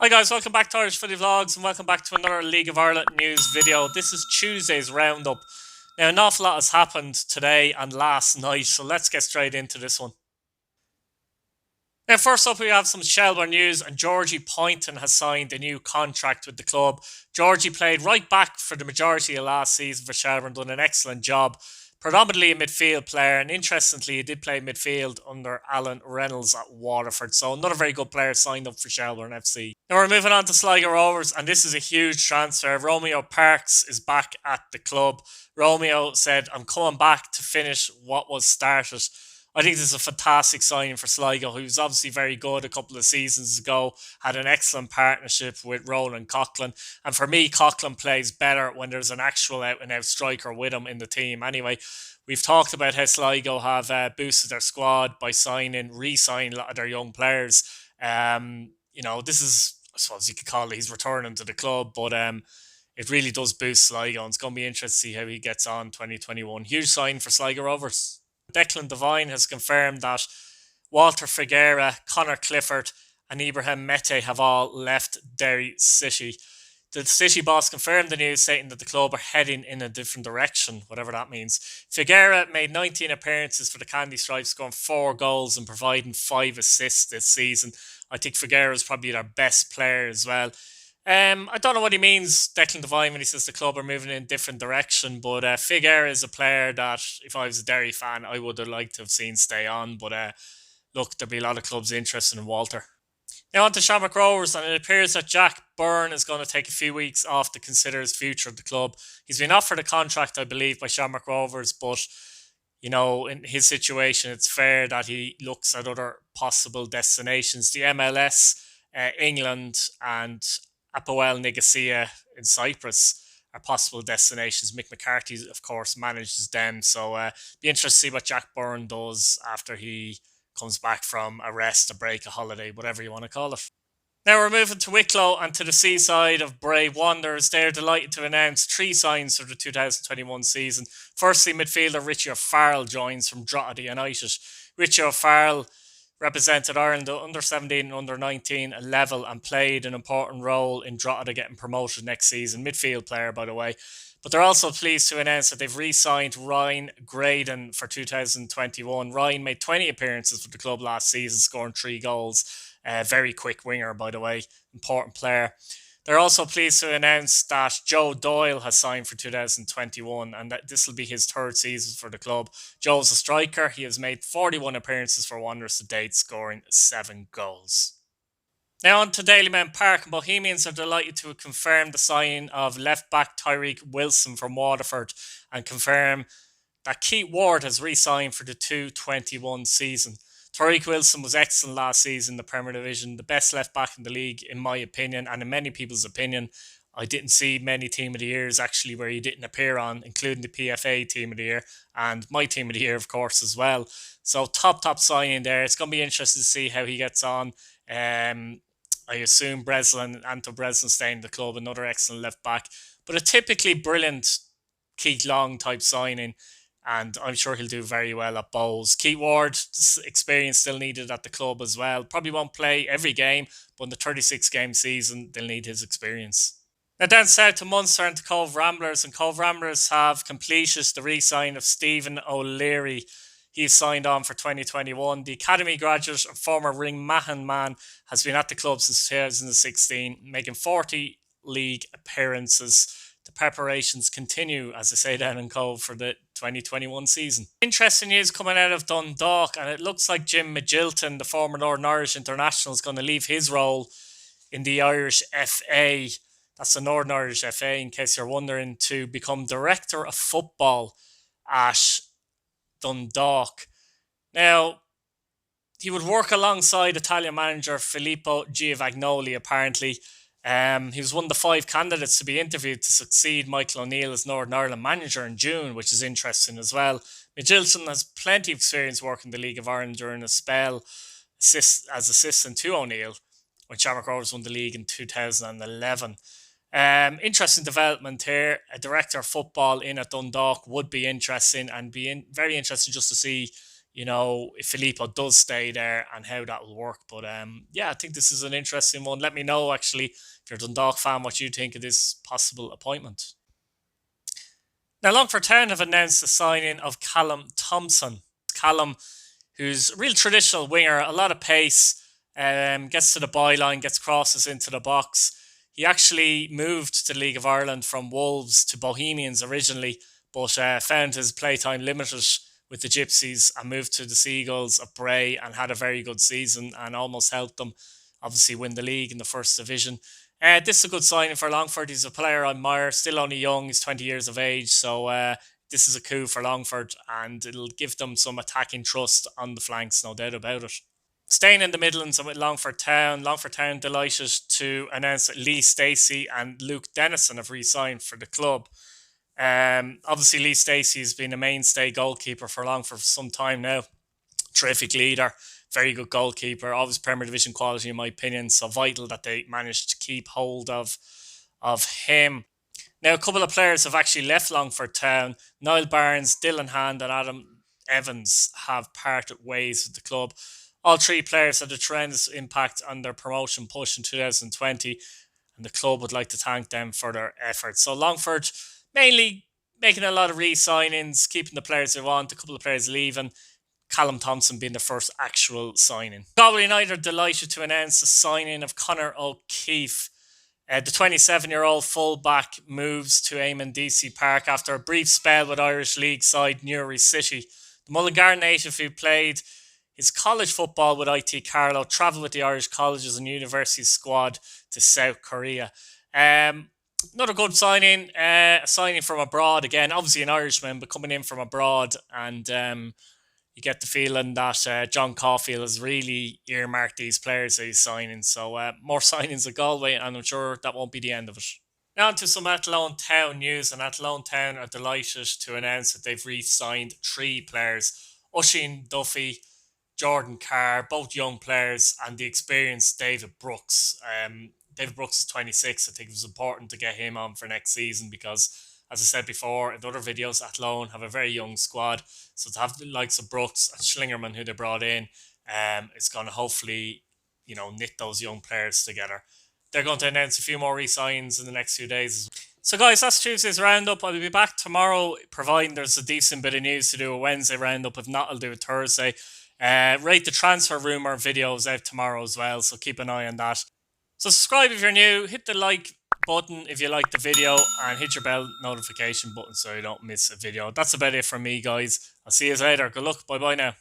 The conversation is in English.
Hi guys, welcome back to Irish Footy Vlogs and welcome back to another League of Ireland news video. This is Tuesday's roundup. Now an awful lot has happened today and last night, so let's get straight into this one. Now first up we have some Shelbourne news, and Georgie Poynton has signed a new contract with the club. Georgie played right back for the majority of last season for Shelbourne, done an excellent job. Predominantly a midfield player, and interestingly, he did play midfield under Alan Reynolds at Waterford. So another very good player signed up for Shelbourne FC. Now we're moving on to Sligo Rovers, and this is a huge transfer. Romeo Parks is back at the club. Romeo said, "I'm coming back to finish what was started." I think this is a fantastic signing for Sligo, who was obviously very good a couple of seasons ago, had an excellent partnership with Roland Coughlin. And for me, Coughlin plays better when there's an actual out-and-out striker with him in the team. Anyway, we've talked about how Sligo have boosted their squad by re-signing a lot of their young players. This is, I suppose you could call it, he's returning to the club, but it really does boost Sligo, and it's going to be interesting to see how he gets on 2021. Huge sign for Sligo Rovers. Declan Devine has confirmed that Walter Figueira, Connor Clifford and Ibrahim Mete have all left Derry City. The City boss confirmed the news, stating that the club are heading in a different direction, whatever that means. Figueira made 19 appearances for the Candy Stripes, scoring 4 goals and providing 5 assists this season. I think Figueira is probably their best player as well. I don't know what he means, Declan Devine, when he says the club are moving in a different direction, but Figueira is a player that, if I was a Derry fan, I would have liked to have seen stay on. But look, there'll be a lot of clubs interested in Walter. Now on to Shamrock Rovers, and it appears that Jack Byrne is going to take a few weeks off to consider his future at the club. He's been offered a contract, I believe, by Shamrock Rovers, but in his situation, it's fair that he looks at other possible destinations. The MLS, England, and Apoel Nicosia in Cyprus are possible destinations. Mick McCarthy, of course, manages them. So be interested to see what Jack Byrne does after he comes back from a rest, a break, a holiday, whatever you want to call it. Now we're moving to Wicklow and to the seaside of Bray Wanderers. They're delighted to announce 3 signs for the 2021 season. Firstly, midfielder Richie O'Farrell joins from Drogheda United. Richie O'Farrell represented Ireland under 17 and under 19 level and played an important role in Drogheda getting promoted next season. Midfield player, by the way. But they're also pleased to announce that they've re-signed Ryan Graydon for 2021. Ryan made 20 appearances for the club last season, scoring 3 goals. Very quick winger, by the way. Important player. They're also pleased to announce that Joe Doyle has signed for 2021, and that this will be his 3rd season for the club. Joe's a striker. He has made 41 appearances for Wanderers to date, scoring 7 goals. Now on to Dalymount Park, and Bohemians are delighted to confirm the signing of left-back Tyreek Wilson from Waterford, and confirm that Keith Ward has re-signed for the 2021 season. Tyreek Wilson was excellent last season in the Premier Division, the best left back in the league in my opinion, and in many people's opinion. I didn't see many Team of the Years actually where he didn't appear on, including the PFA Team of the Year and my Team of the Year, of course, as well. So top signing there. It's going to be interesting to see how he gets on. I assume Anto Breslin staying in the club, another excellent left back, but a typically brilliant Keith Long type signing. And I'm sure he'll do very well at Bowes. Keith Ward, experience still needed at the club as well. Probably won't play every game, but in the 36-game season, they'll need his experience. Now down south to Munster and to Cove Ramblers. And Cove Ramblers have completed the re-sign of Stephen O'Leary. He's signed on for 2021. The academy graduate and former Ringmahon man has been at the club since 2016, making 40 league appearances. The preparations continue, as I say down in Cove, for the 2021 season. Interesting news coming out of Dundalk, and it looks like Jim Magilton, the former Northern Irish international, is going to leave his role in the Irish FA. That's the Northern Irish FA, in case you're wondering, to become Director of Football at Dundalk. Now, he would work alongside Italian manager Filippo Giovagnoli, apparently. He was one of the 5 candidates to be interviewed to succeed Michael O'Neill as Northern Ireland manager in June, which is interesting as well. Magilton has plenty of experience working the League of Ireland during a spell as assistant to O'Neill when Shamrock Rovers won the league in 2011. Interesting development here. A director of football in at Dundalk would be interesting, and very interesting just to see, if Filippo does stay there and how that will work. But yeah, I think this is an interesting one. Let me know, actually, if you're a Dundalk fan, what you think of this possible appointment. Now, Longford Town have announced the signing of Callum Thompson. Callum, who's a real traditional winger, a lot of pace, gets to the byline, gets crosses into the box. He actually moved to the League of Ireland from Wolves to Bohemians originally, but found his playtime limited with the Gypsies and moved to the Seagulls of Bray and had a very good season and almost helped them obviously win the league in the first division. This is a good signing for Longford. He's a player I admire, still only young, he's 20 years of age, so this is a coup for Longford and it'll give them some attacking trust on the flanks, no doubt about it. Staying in the Midlands and with Longford Town delighted to announce that Lee Stacey and Luke Dennison have re-signed for the club. Obviously, Lee Stacey has been a mainstay goalkeeper for Longford for some time now. Terrific leader, very good goalkeeper, always Premier Division quality in my opinion. So vital that they managed to keep hold of him. Now, a couple of players have actually left Longford Town. Niall Barnes, Dylan Hand and Adam Evans have parted ways with the club. All three players had a tremendous impact on their promotion push in 2020, and the club would like to thank them for their efforts. So Longford mainly making a lot of re-signings, keeping the players they want, a couple of players leaving, Callum Thompson being the first actual signing. Galway United are delighted to announce the signing of Conor O'Keefe. The 27-year-old fullback moves to Eamon DC Park after a brief spell with Irish League side Newry City. The Mullingar native, who played his college football with IT Carlow, travelled with the Irish colleges and universities squad to South Korea. Another good signing, a signing from abroad again. Obviously an Irishman, but coming in from abroad, and you get the feeling that John Caulfield has really earmarked these players that he's signing. So more signings at Galway, and I'm sure that won't be the end of it. Now on to some Athlone Town news, and Athlone Town are delighted to announce that they've re-signed 3 players. Oisin Duffy, Jordan Carr, both young players, and the experienced David Brooks. David Brooks is 26. I think it was important to get him on for next season because, as I said before in other videos, Athlone have a very young squad. So to have the likes of Brooks and Schlingerman, who they brought in, it's going to hopefully, knit those young players together. They're going to announce a few more re-signs in the next few days. So guys, that's Tuesday's roundup. I'll be back tomorrow, providing there's a decent bit of news to do a Wednesday roundup. If not, I'll do a Thursday. Rate the transfer rumour videos out tomorrow as well, so keep an eye on that. So subscribe if you're new, hit the like button if you like the video, and hit your bell notification button so you don't miss a video. That's about it from me, guys. I'll see you later. Good luck. Bye bye now.